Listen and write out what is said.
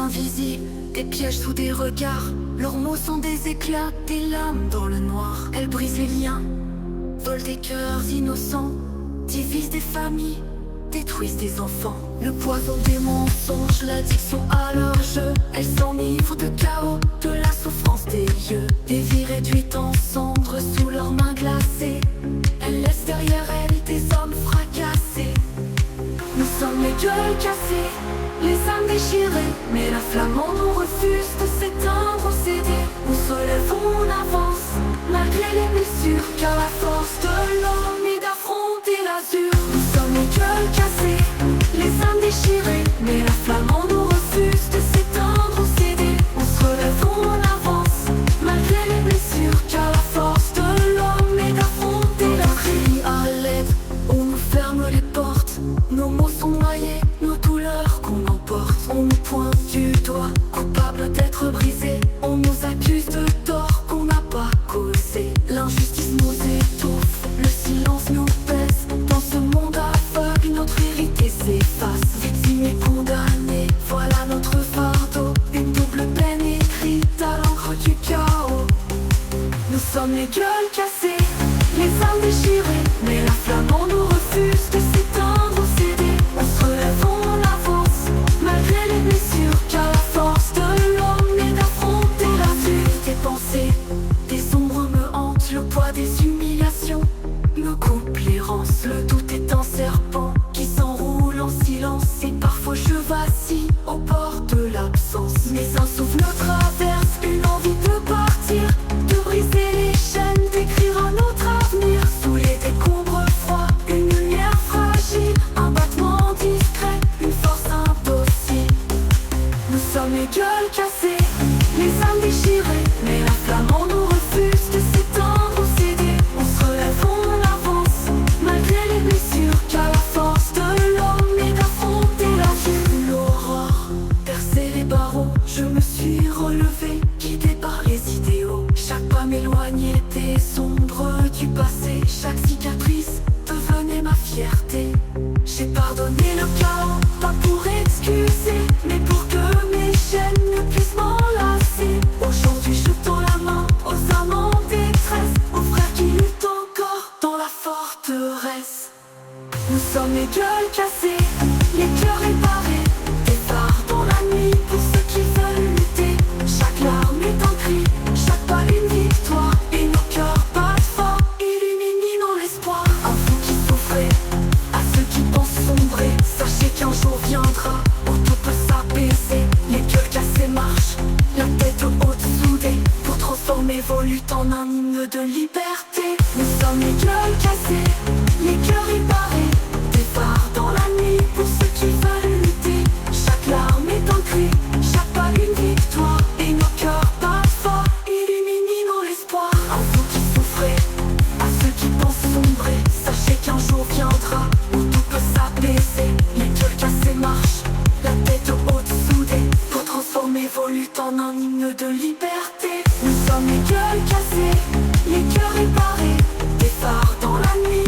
invisibles, des pièges sous des regards. Leurs mots sont des éclats, des lames dans le noir. Elles brisent les liens, volent des cœurs innocents, divisent des familles, détruisent des enfants. Le poison des mensonges, l'addiction à leur jeu. Elles s'enivrent de chaos, de la souffrance des lieux. Des vies réduites en cendres sous leurs mains glacées. Elles laissent derrière elles des hommes fracassés. Nous sommes les gueules cassées, les âmes déchirées, mais la flamme en nous refuse de s'éteindre ou céder. On se lève, on avance, malgré les blessures, car la force de l'homme est d'affronter l'azur. Nous sommes les gueules cassées, les âmes déchirées, mais la flamme en nous refuse de s'éteindre ou céder. On se lève, on avance, malgré les blessures, car la force de l'homme est d'affronter la crie à l'aide. On nous ferme les portes, nos mots sont noyés, nos douleurs qu'on emporte. On nous pointe du doigt, coupables d'être brisés. On nous accuse de tort qu'on n'a pas causé. L'injustice nous étouffe, le silence nous pèse. Dans ce monde aveugle, notre vérité s'efface. Victime et condamnée, voilà notre fardeau. Une double peine écrite à l'encre du chaos. Nous sommes les gueules cassées, les âmes déchirées, mais la flamme en nous refuse de s'éteindre ou céder. On se relève, on avance, malgré les blessures, car la force de l'homme est d'affronter la vue. Des pensées, des ombres me hantent, le poids des humiliations me coupe l'errance. Le doute est un serpent qui s'enroule en silence, et parfois je vacille au bord de l'absence. Mais un souffle me traverse, une envie de partir, de briser les chaînes, d'écrire un autre avenir. Sous les décombres froids, une lumière fragile, un battement discret, une force indocile. Nous sommes les gueules cassées, les âmes déchirées, mais la flamme en nous refuse de s'éteindre ou céder. On se relève, on avance, malgré les blessures, car la force de l'homme est d'affronter la vue. L'aurore, percer les barreaux, je me suis relevé, guidé par les idéaux. Chaque pas m'éloignait des ombres du passé, chaque cicatrice devenait ma fierté. J'ai pardonné le chaos, pas pour excuser, mais pour que mes chaînes ne puissent m'enlacer. Aujourd'hui je tends la main aux âmes en détresse, aux frères qui luttent encore dans la forteresse. Nous sommes les gueules cassées, les cœurs réparés, des phares dans la nuit pour ceux qui veulent lutter. Chaque larme est un cri, chaque pas une victoire, et nos cœurs battent fort, illuminant l'espoir. À vous qui souffrez, à ceux qui pensent sombrer, sachez qu'un jour viendra où tout peut s'apaiser. Les gueules cassées marchent, la tête haute soudée, pour transformer vos luttes en un hymne de liberté. Nous sommes les gueules cassées, les cœurs réparés, des phares dans la nuit pour ceux qui veulent lutter. Chaque larme est un cri, chaque pas une victoire, et nos cœurs battent fort, illuminant l'espoir. À vous qui souffrez, à ceux qui pensent sombrer, sachez qu'un jour viendra où tout peut s'apaiser. Les gueules cassées marchent, la tête haute soudée, pour transformer vos luttes en un hymne de liberté. Nous sommes les gueules cassées, les cœurs réparés, des phares dans la nuit